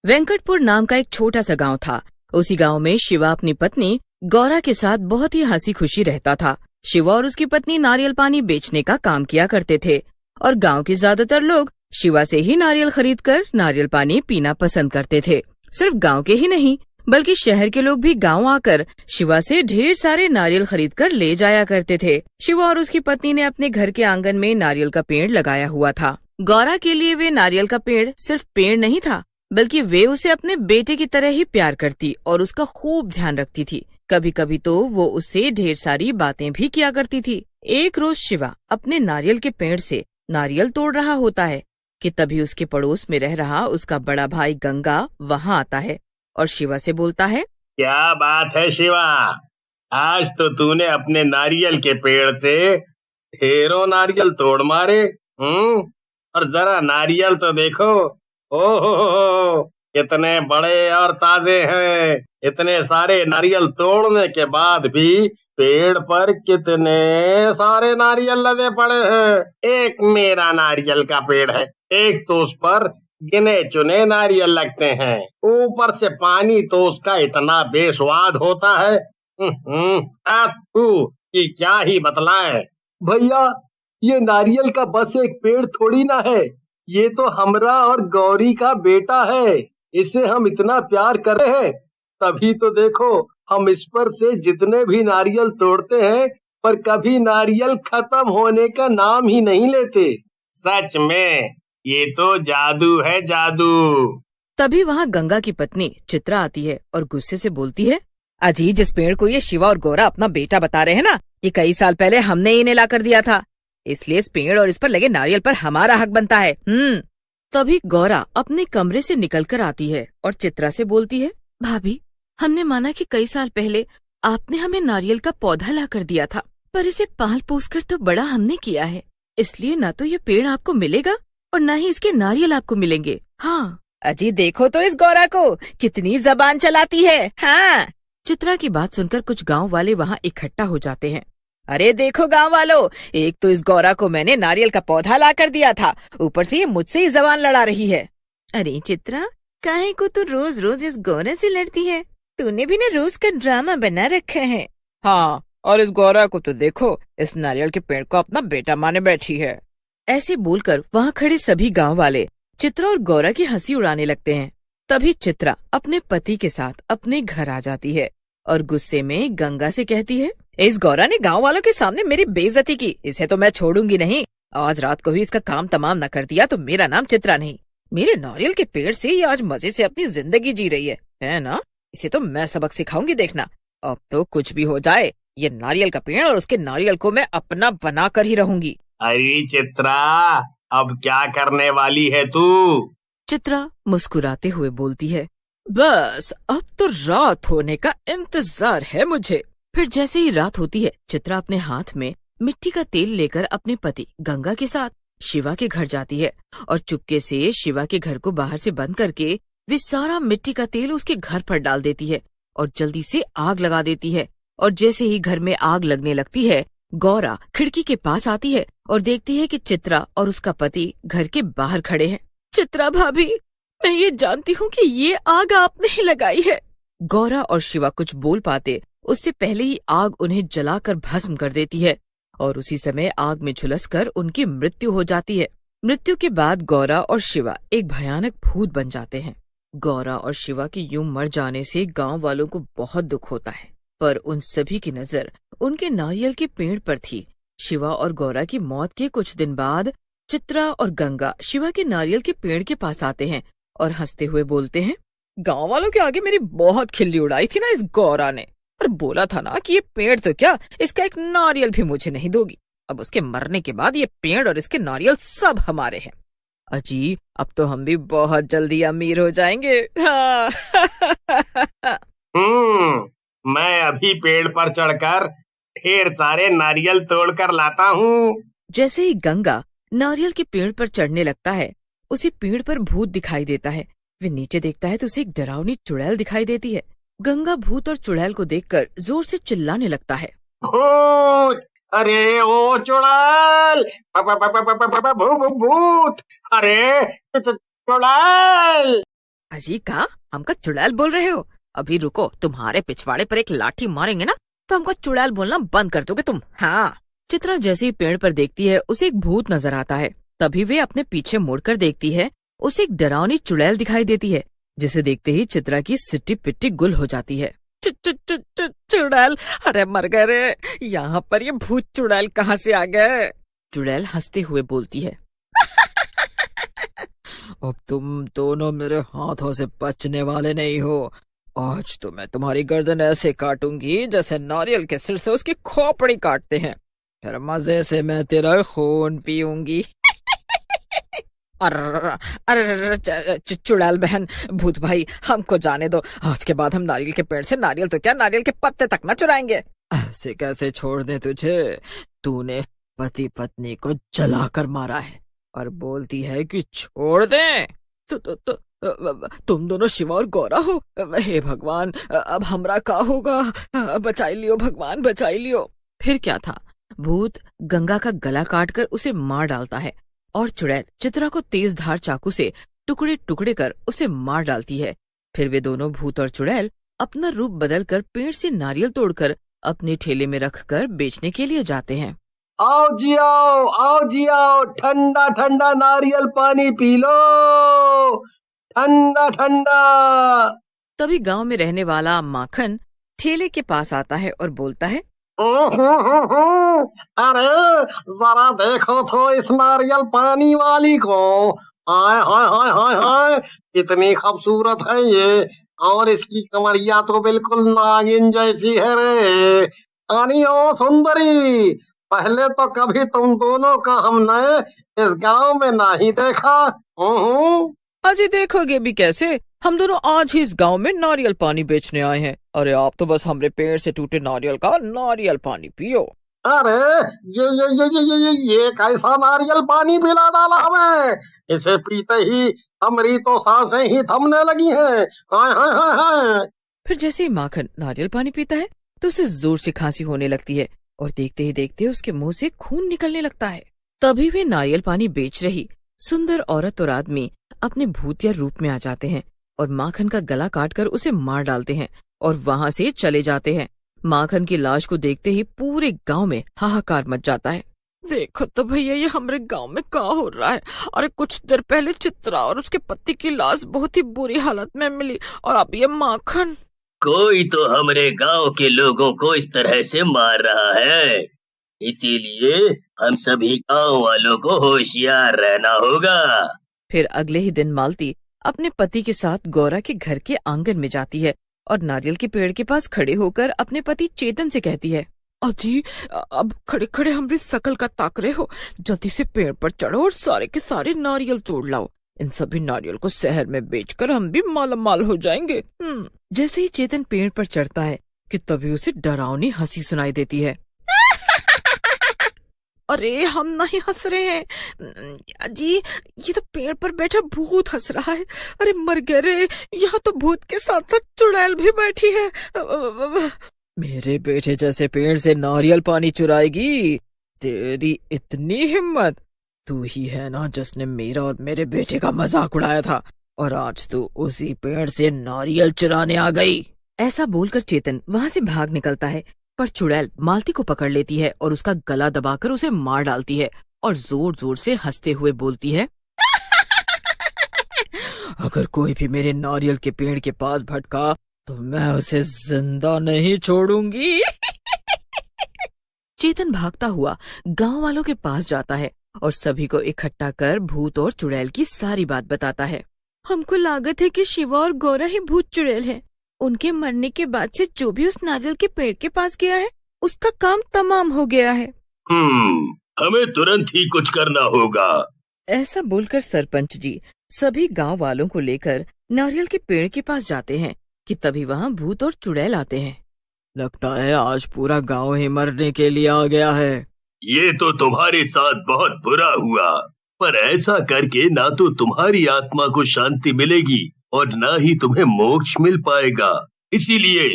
वेंकटपुर नाम का एक छोटा सा गांव था। उसी गांव में शिवा अपनी पत्नी गौरा के साथ बहुत ही हंसी खुशी रहता था। शिवा और उसकी पत्नी नारियल पानी बेचने का काम किया करते थे और गांव के ज्यादातर लोग शिवा से ही नारियल खरीदकर नारियल पानी पीना पसंद करते थे। सिर्फ गांव के ही नहीं बल्कि शहर के लोग भी गांव आकर शिवा से ढेर सारे नारियल खरीदकर ले जाया करते थे। शिवा और उसकी पत्नी ने अपने घर के आंगन में नारियल का पेड़ लगाया हुआ था। गौरा के लिए वे नारियल का पेड़ सिर्फ पेड़ नहीं था बल्कि वे उसे अपने बेटे की तरह ही प्यार करती और उसका खूब ध्यान रखती थी। कभी कभी तो वो उससे ढेर सारी बातें भी किया करती थी। एक रोज शिवा अपने नारियल के पेड़ से नारियल तोड़ रहा होता है कि तभी उसके पड़ोस में रह रहा उसका बड़ा भाई गंगा वहाँ आता है और शिवा से बोलता है, क्या बात है शिवा, आज तो तूने अपने नारियल के पेड़ से ढेरों नारियल तोड़ मारे। और जरा नारियल तो देखो, ओहो कितने बड़े और ताजे हैं। इतने सारे नारियल तोड़ने के बाद भी पेड़ पर कितने सारे नारियल लदे पड़े हैं। एक मेरा नारियल का पेड़ है, एक तो उस पर गिने चुने नारियल लगते हैं, ऊपर से पानी तो उसका इतना बेस्वाद होता है। कि क्या ही बतलाएं। भैया, ये नारियल का बस एक पेड़ थोड़ी ना है, ये तो हमरा और गौरी का बेटा है। इसे हम इतना प्यार कर रहे हैं, तभी तो देखो हम इस पर से जितने भी नारियल तोड़ते हैं पर कभी नारियल खत्म होने का नाम ही नहीं लेते। सच में ये तो जादू है, जादू। तभी वहाँ गंगा की पत्नी चित्रा आती है और गुस्से से बोलती है, अजी जिस पेड़ को ये शिवा और गौरा अपना बेटा बता रहे हैं ना, ये कई साल पहले हमने इन्हें ला कर दिया था, इसलिए इस पेड़ और इस पर लगे नारियल पर हमारा हक बनता है। तभी गौरा अपने कमरे से निकलकर आती है और चित्रा से बोलती है, भाभी हमने माना कि कई साल पहले आपने हमें नारियल का पौधा ला कर दिया था, पर इसे पाल पोस कर तो बड़ा हमने किया है, इसलिए न तो ये पेड़ आपको मिलेगा और न ही इसके नारियल आपको मिलेंगे। हाँ अजी देखो तो इस गौरा को कितनी जबान चलाती है। हाँ। चित्रा की बात सुनकर कुछ गांव वाले वहाँ इकट्ठा हो जाते हैं। अरे देखो गांव वालों, एक तो इस गौरा को मैंने नारियल का पौधा ला कर दिया था, ऊपर से ये मुझसे ही जबान लड़ा रही है। अरे चित्रा, काहे को तू रोज रोज इस गौरा से लड़ती है? तूने भी ना रोज का ड्रामा बना रखा है। हाँ, और इस गौरा को तो देखो, इस नारियल के पेड़ को अपना बेटा माने बैठी है। ऐसे बोलकर वहाँ खड़े सभी गांव वाले चित्रा और गौरा की हंसी उड़ाने लगते हैं। तभी चित्रा अपने पति के साथ अपने घर आ जाती है और गुस्से में गंगा से कहती है, इस गौरा ने गांव वालों के सामने मेरी बेइज्जती की, इसे तो मैं छोड़ूंगी नहीं। आज रात को ही इसका काम तमाम न कर दिया तो मेरा नाम चित्रा नहीं। मेरे नारियल के पेड़ से ये आज मजे से अपनी जिंदगी जी रही है ना? इसे तो मैं सबक सिखाऊंगी, देखना। अब तो कुछ भी हो जाए, ये नारियल का पेड़ और उसके नारियल को मैं अपना बना कर ही रहूंगी। अरे चित्रा, अब क्या करने वाली है तू? चित्रा मुस्कुराते हुए बोलती है, बस अब तो रात होने का इंतजार है मुझे। फिर जैसे ही रात होती है, चित्रा अपने हाथ में मिट्टी का तेल लेकर अपने पति गंगा के साथ शिवा के घर जाती है और चुपके से शिवा के घर को बाहर से बंद करके वे सारा मिट्टी का तेल उसके घर पर डाल देती है और जल्दी से आग लगा देती है। और जैसे ही घर में आग लगने लगती है, गौरा खिड़की के पास आती है और देखती है कि चित्रा और उसका पति घर के बाहर खड़े हैं। चित्रा भाभी, मैं ये जानती हूँ कि ये आग आपने ही लगाई है। गौरा और शिवा कुछ बोल पाते उससे पहले ही आग उन्हें जलाकर भस्म कर देती है और उसी समय आग में झुलसकर उनकी मृत्यु हो जाती है। मृत्यु के बाद गौरा और शिवा एक भयानक भूत बन जाते हैं। गौरा और शिवा के यूं मर जाने से गांव वालों को बहुत दुख होता है, पर उन सभी की नजर उनके नारियल के पेड़ पर थी। शिवा और गौरा की मौत के कुछ दिन बाद चित्रा और गंगा शिवा के नारियल के पेड़ के पास आते हैं और हंसते हुए बोलते हैं, गांव वालों के आगे मेरी बहुत खिल्ली उड़ाई थी ना इस गौरा ने, और बोला था ना कि ये पेड़ तो क्या, इसका एक नारियल भी मुझे नहीं दोगी। अब उसके मरने के बाद ये पेड़ और इसके नारियल सब हमारे हैं। अजी अब तो हम भी बहुत जल्दी अमीर हो जाएंगे। हाँ। मैं अभी पेड़ पर चढ़कर ढेर सारे नारियल तोड़कर लाता हूँ। जैसे ही गंगा नारियल के पेड़ पर चढ़ने लगता है, उसे पेड़ पर भूत दिखाई देता है। वे नीचे देखता है तो उसे एक डरावनी चुड़ैल दिखाई देती है। गंगा भूत और चुड़ैल को देखकर जोर से चिल्लाने लगता है, भूत! अरे ओ चुड़ैल! भूत! अरे चुड़ैल! अजी कहा हमको चुड़ैल बोल रहे हो? अभी रुको, तुम्हारे पिछवाड़े पर एक लाठी मारेंगे ना तो हमको चुड़ैल बोलना बंद कर दोगे तुम। हाँ। चित्रा जैसे ही पेड़ पर देखती है उसे एक भूत नजर आता है। तभी वे अपने पीछे मुड़कर देखती है, उसे एक डरावनी चुड़ैल दिखाई देती है, जिसे देखते ही चित्रा की सिट्टी पिट्टी गुल हो जाती है। चुड़ैल, अरे मर गए रे, यहाँ पर ये भूत चुड़ैल कहाँ से आ गए? चुड़ैल हंसते हुए बोलती है, अब तुम दोनों मेरे हाथों से बचने वाले नहीं हो। आज तो मैं तुम्हारी गर्दन ऐसे काटूंगी जैसे नारियल के सिर से उसकी खोपड़ी काटते हैं, फिर मजे से मैं तेरा खून पीऊंगी। अरे चुड़ैल बहन, भूत भाई, हमको जाने दो। आज के बाद हम नारियल के पेड़ से नारियल तो क्या, नारियल के पत्ते तक न चुराएंगे। ऐसे कैसे छोड़ दे तुझे? तूने पति पत्नी को जलाकर मारा है और बोलती है कि छोड़ दे। तुम दोनों शिवा और गौरा हो? हे भगवान, अब हमरा का होगा? बचाई लियो भगवान, बचाई लियो। फिर क्या था, भूत गंगा का गला काटकर उसे मार डालता है और चुड़ैल चित्रा को तेज धार चाकू से टुकड़े टुकड़े कर उसे मार डालती है। फिर वे दोनों भूत और चुड़ैल अपना रूप बदलकर पेड़ से नारियल तोड़कर अपने ठेले में रखकर बेचने के लिए जाते हैं। आओ जी आओ, ठंडा ठंडा नारियल पानी पी लो, ठंडा ठंडा। तभी गांव में रहने वाला माखन ठेले के पास आता है और बोलता है, अरे जरा देखो तो इस नारियल पानी वाली को। हाय हाय हाय हाय हाय, कितनी खूबसूरत है ये, और इसकी कमरिया तो बिल्कुल नागिन जैसी है रे। अरे ओ सुंदरी, पहले तो कभी तुम दोनों का हमने इस गांव में नहीं देखा। अजी देखोगे भी कैसे, हम दोनों आज ही इस गांव में नारियल पानी बेचने आए हैं। अरे आप तो बस हमरे पेड़ से टूटे नारियल का नारियल पानी पियो। अरे ये कैसा नारियल पानी पिला डाला हमें, इसे पीते ही हमारी तो सांसें ही थमने लगी हैं। हाय हाय हाय हाय। फिर जैसे ही माखन नारियल पानी पीता है तो उसे जोर से खांसी होने लगती है और देखते ही देखते उसके मुंह से खून निकलने लगता है। तभी वे नारियल पानी बेच रही सुंदर औरत और आदमी अपने भूतिया रूप में आ जाते हैं और माखन का गला काटकर उसे मार डालते हैं और वहाँ से चले जाते हैं। माखन की लाश को देखते ही पूरे गांव में हाहाकार मच जाता है। देखो तो भैया, ये हमारे गांव में क्या हो रहा है? अरे कुछ देर पहले चित्रा और उसके पति की लाश बहुत ही बुरी हालत में मिली और अब ये माखन। कोई तो हमारे गांव के लोगों को इस तरह से मार रहा है, इसीलिए हम सभी गांव वालों को होशियार रहना होगा। फिर अगले ही दिन मालती अपने पति के साथ गौरा के घर के आंगन में जाती है और नारियल के पेड़ के पास खड़े होकर अपने पति चेतन से कहती है, अजी अब खड़े खड़े हमारी शकल का ताक रहे हो, जल्दी से पेड़ पर चढ़ो और सारे के सारे नारियल तोड़ लाओ। इन सभी नारियल को शहर में बेचकर हम भी मालामाल हो जाएंगे। जैसे ही चेतन पेड़ पर चढ़ता है कि तभी उसे डरावनी हंसी सुनाई देती है। अरे हम नहीं हंस रहे हैं जी, ये तो पेड़ पर बैठा भूत हंस रहा है। अरे मर गए रे, यहाँ तो भूत के साथ साथ चुड़ैल भी बैठी है। मेरे बेटे जैसे पेड़ से नारियल पानी चुराएगी? तेरी इतनी हिम्मत? तू ही है ना जिसने मेरा और मेरे बेटे का मजाक उड़ाया था, और आज तू उसी पेड़ से नारियल चुराने आ गई। ऐसा बोलकर चेतन वहाँ से भाग निकलता है, पर चुड़ैल मालती को पकड़ लेती है और उसका गला दबाकर उसे मार डालती है और जोर जोर से हंसते हुए बोलती है, अगर कोई भी मेरे नारियल के पेड़ के पास भटका तो मैं उसे जिंदा नहीं छोड़ूंगी। चेतन भागता हुआ गांव वालों के पास जाता है और सभी को इकट्ठा कर भूत और चुड़ैल की सारी बात बताता है। हमको लागत है कि शिवा और गौरा ही भूत चुड़ैल है। उनके मरने के बाद से जो भी उस नारियल के पेड़ के पास गया है उसका काम तमाम हो गया है। हमें तुरंत ही कुछ करना होगा। ऐसा बोलकर सरपंच जी सभी गांव वालों को लेकर नारियल के पेड़ के पास जाते हैं कि तभी वहाँ भूत और चुड़ैल आते हैं। लगता है आज पूरा गांव ही मरने के लिए आ गया है। ये तो तुम्हारे साथ बहुत बुरा हुआ, पर ऐसा करके ना तो तुम्हारी आत्मा को शांति मिलेगी और ना ही तुम्हें मोक्ष मिल पाएगा। इसीलिए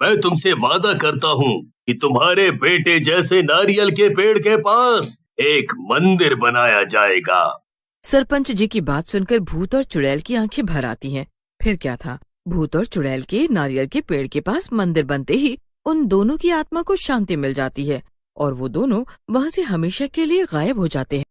मैं तुमसे वादा करता हूँ कि तुम्हारे बेटे जैसे नारियल के पेड़ के पास एक मंदिर बनाया जाएगा। सरपंच जी की बात सुनकर भूत और चुड़ैल की आंखें भर आती हैं फिर क्या था, भूत और चुड़ैल के नारियल के पेड़ के पास मंदिर बनते ही उन दोनों की आत्मा को शांति मिल जाती है और वो दोनों वहाँ से हमेशा के लिए गायब हो जाते हैं।